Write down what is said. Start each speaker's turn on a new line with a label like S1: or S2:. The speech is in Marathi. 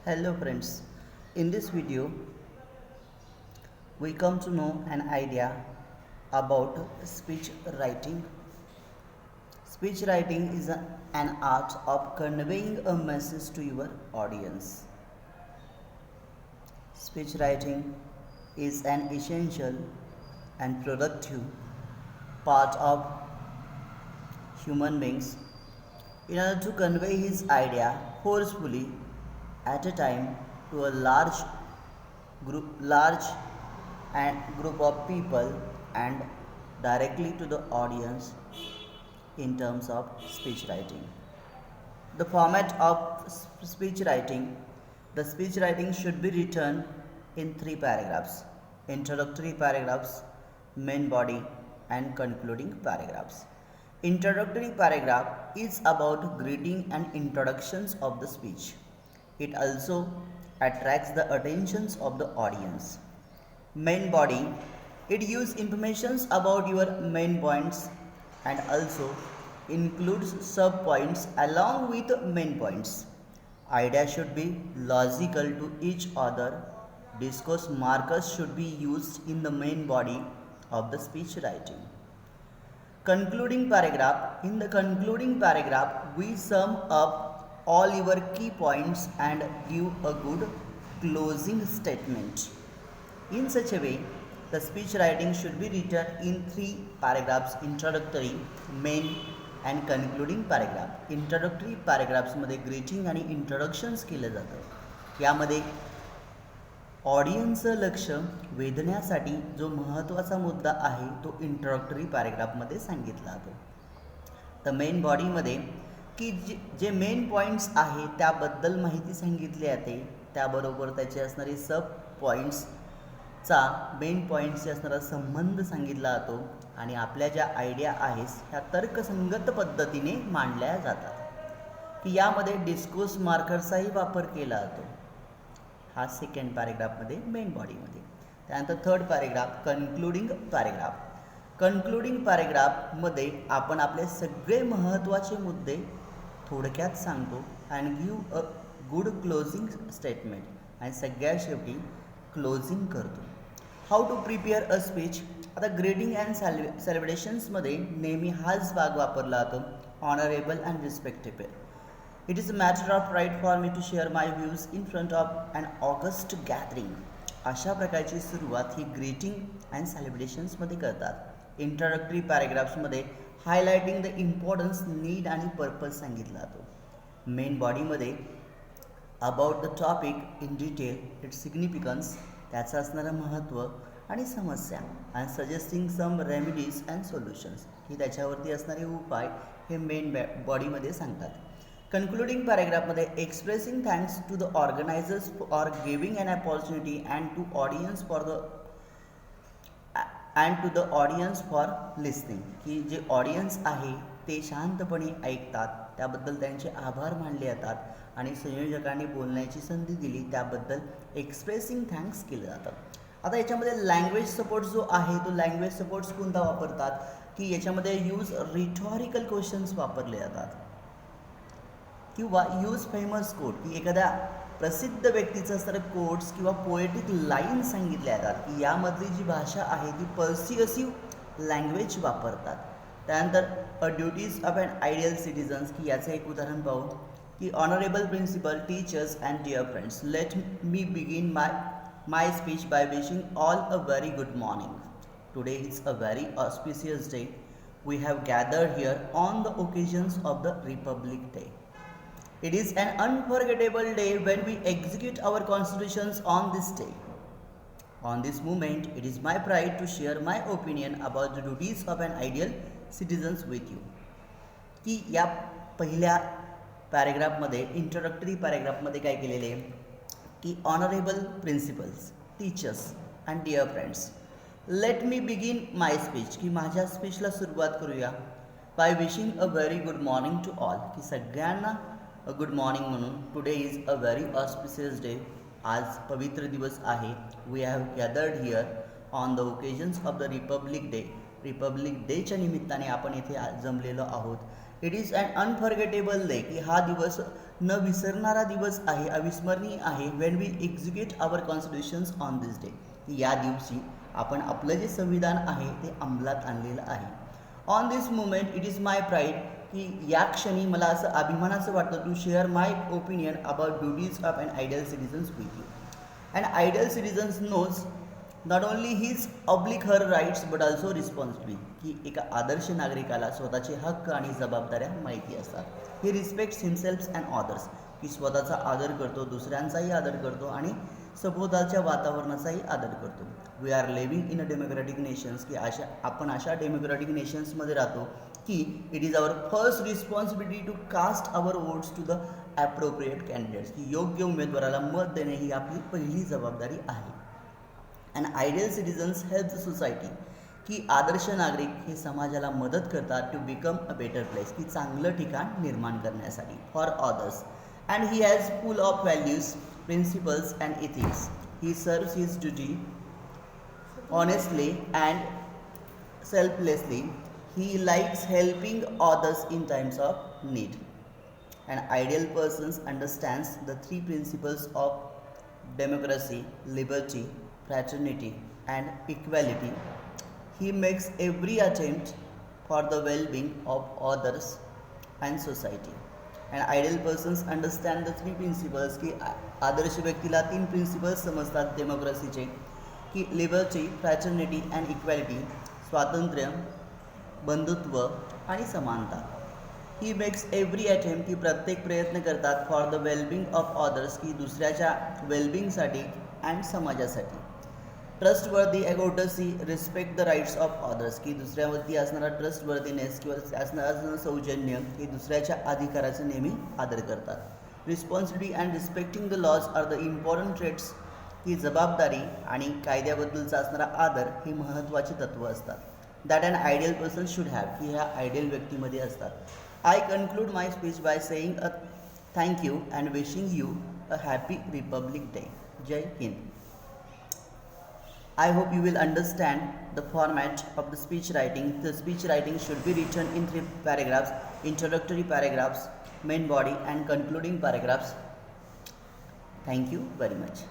S1: Hello friends, in this video we come to know an idea about speech writing. Speech writing is an art of conveying a message to your audience. Speech writing is an essential and productive part of human beings in order to convey his idea forcefully at a time to a large and group of people and directly to the audience in terms of speech writing. The format of speech writing, the speech writing should be written in three paragraphs: introductory paragraphs, main body, and concluding paragraphs. Introductory paragraph is about greeting and introductions of the speech. It also attracts the attentions of the audience. Main body, it gives informations about your main points and also includes sub points along with main points. Ideas should be logical to each other. Discourse markers should be used in the main body of the speech writing. Concluding paragraph. In the concluding paragraph, we sum up all your key points and give a good closing statement. In such a way, the speech writing should be written in three paragraphs: introductory, main, and concluding paragraph. Introductory पॅरेग्राफ्समध्ये ग्रीटिंग आणि इंट्रोडक्शन्स केलं जातं. यामध्ये ऑडियन्सचं लक्ष वेधण्यासाठी जो महत्त्वाचा मुद्दा आहे तो इंट्रोडक्टरी पॅरेग्राफमध्ये सांगितला जातो. तर मेन बॉडीमध्ये की जे मेन पॉईंट्स आहे त्याबद्दल माहिती सांगितली जाते, त्याबरोबर त्याचे असणारे सब पॉईंट्सचा मेन पॉईंट्सशी असणारा संबंध सांगितला जातो आणि आपल्या ज्या आयडिया आहेत ह्या तर्कसंगत पद्धतीने मांडल्या जातात. की यामध्ये डिस्कोर्स मार्करचाही वापर केला जातो. हा सेकंड पॅरेग्राफमध्ये मेन बॉडीमध्ये. त्यानंतर third paragraph concluding paragraph. Concluding पॅरेग्राफमध्ये आपण आपले सगळे महत्त्वाचे मुद्दे थोडक्यात सांगतो and give a good closing statement आणि सगळ्यात शेवटी क्लोजिंग करतो. How to prepare a speech. आता ग्रेडिंग अँड सेलिब्रेशन्समध्ये नेहमी हाच भाग वापरला जातो, honourable and respectable. It is a matter of pride for me to share my views in front of an august gathering. अशा प्रकारची सुरुवात ही ग्रीटिंग अँड सेलिब्रेशन्समध्ये करतात. इंट्रोडक्टरी पॅरेग्राफ्समध्ये हायलायटिंग द इम्पॉर्टन्स, नीड आणि पर्पज सांगितला जातो. मेन बॉडीमध्ये about the topic in detail, its significance, त्याचं असणारं महत्त्व आणि समस्या, आणि suggesting some remedies and solutions, की त्याच्यावरती असणारे उपाय हे मेन बॉडीमध्ये सांगतात. Concluding paragraphमध्ये expressing thanks to the organisers for giving an opportunity and to audience for listening, की जे ऑडियन्स आहे ते शांतपणे ऐकतात त्याबद्दल त्यांचे आभार मानले जातात आणि संयोजकांनी बोलण्याची संधी दिली त्याबद्दल एक्सप्रेसिंग थँक्स केलं जातं. आता याच्यामध्ये लँग्वेज सपोर्ट जो आहे तो लँग्वेज सपोर्ट्स कोणता वापरतात, की याच्यामध्ये यूज रिटॉरिकल क्वेश्चन्स वापरले जातात किंवा यूज फेमस कोट, की एखाद्या प्रसिद्ध व्यक्तीचं असणारं कोट्स किंवा पोएटिक लाईन सांगितल्या जातात, की यामधली जी भाषा आहे ती पर्सिएसिव्ह लँग्वेज वापरतात. त्यानंतर a duties of an ideal citizens, की याचं एक उदाहरण पाहू, की honourable principal, teachers and dear friends, let me begin my speech by wishing all a very good morning. Today is a very auspicious day. We have gathered here on the occasions of the Republic Day. It is an unforgettable day when we execute our constitutions on this day. On this moment, it is my pride to share my opinion about the duties of an ideal citizens with you. की या पहिल्या पॅरेग्राफमध्ये इंट्रोडक्टरी पॅरेग्राफमध्ये काय केलेले आहे, की honourable principals, teachers and dear friends, let me begin my speech, की माझ्या स्पीचला सुरुवात करूया by wishing a very good morning to all, की सगळ्यांना गुड मॉर्निंग म्हणून. Today is a very auspicious day, आज पवित्र दिवस आहे. We have gathered here on the occasions of the Republic Day, Republic डेच्या निमित्ताने आपण येथे जमलेलो आहोत. It is an unforgettable day, की हा दिवस न विसरणारा दिवस आहे, अविस्मरणीय आहे. When we execute our constitutions on this day, की या दिवशी आपण आपलं जे संविधान आहे ते अंमलात आणलेलं आहे. On this moment it is my pride, की या क्षणी मला असं अभिमानाचं वाटतं to share my opinion about duties of an ideal citizens with you. An ideal citizens knows not only his oblique her rights but also responsibility, की एका आदर्श नागरिकाला स्वतःचे हक्क आणि जबाबदाऱ्या माहिती असतात. He respects himself and others, की स्वतःचा आदर करतो, दुसऱ्यांचाही आदर करतो आणि सभोवतालच्या वातावरणाचाही आदर करतो. We are living in a democratic nations, की आपण अशा डेमोक्रॅटिक नेशन्समध्ये राहतो की it is our first responsibility to cast our votes to the appropriate candidates, की योग्य उमेदवाराला मत देणे ही आपली पहिली जबाबदारी आहे. And ideal citizens help the society, की आदर्श नागरिक हे समाजाला मदत करतात to become a better place, की चांगलं ठिकाण निर्माण करण्यासाठी for others. And he has full of values, principles and ethics. He serves his duty honestly and selflessly. He likes helping others in times of need. An ideal person understands the three principles of democracy, liberty, fraternity, and equality. He makes every attempt for the well-being of others and society. And ideal persons understand the three principles, की आदर्श व्यक्तीला तीन प्रिन्सिपल्स समजतात डेमोक्रेसीचे, की लिबर्टी, फ्रॅटर्निटी अँड इक्वॅलिटी, स्वातंत्र्य, बंधुत्व आणि समानता. ही मेक्स एव्हरी अटेम्प्ट, की प्रत्येक प्रयत्न करतात for the wellbeing of others, की दुसऱ्याच्या वेलबिंगसाठी अँड समाजासाठी. ट्रस्टवर्दी, अगोटसी, respect the rights of others, की दुसऱ्यावरती असणारा ट्रस्टवर्दीनेस किंवा असणारा सौजन्य, की दुसऱ्याच्या अधिकाराचे नेहमी आदर करतात. Responsibility and respecting the laws are the important traits, ही जबाबदारी आणि कायद्याबद्दलचा असणारा आदर हे महत्त्वाचे तत्त्व असतात. That an ideal person should have, की ह्या आयडियल व्यक्तीमध्ये असतात. I conclude my speech by saying a thank you and wishing you a happy Republic Day. जय हिंद. I hope you will understand the format of the speech writing. The speech writing should be written in 3 paragraphs: introductory paragraphs, main body, and concluding paragraphs. Thank you very much.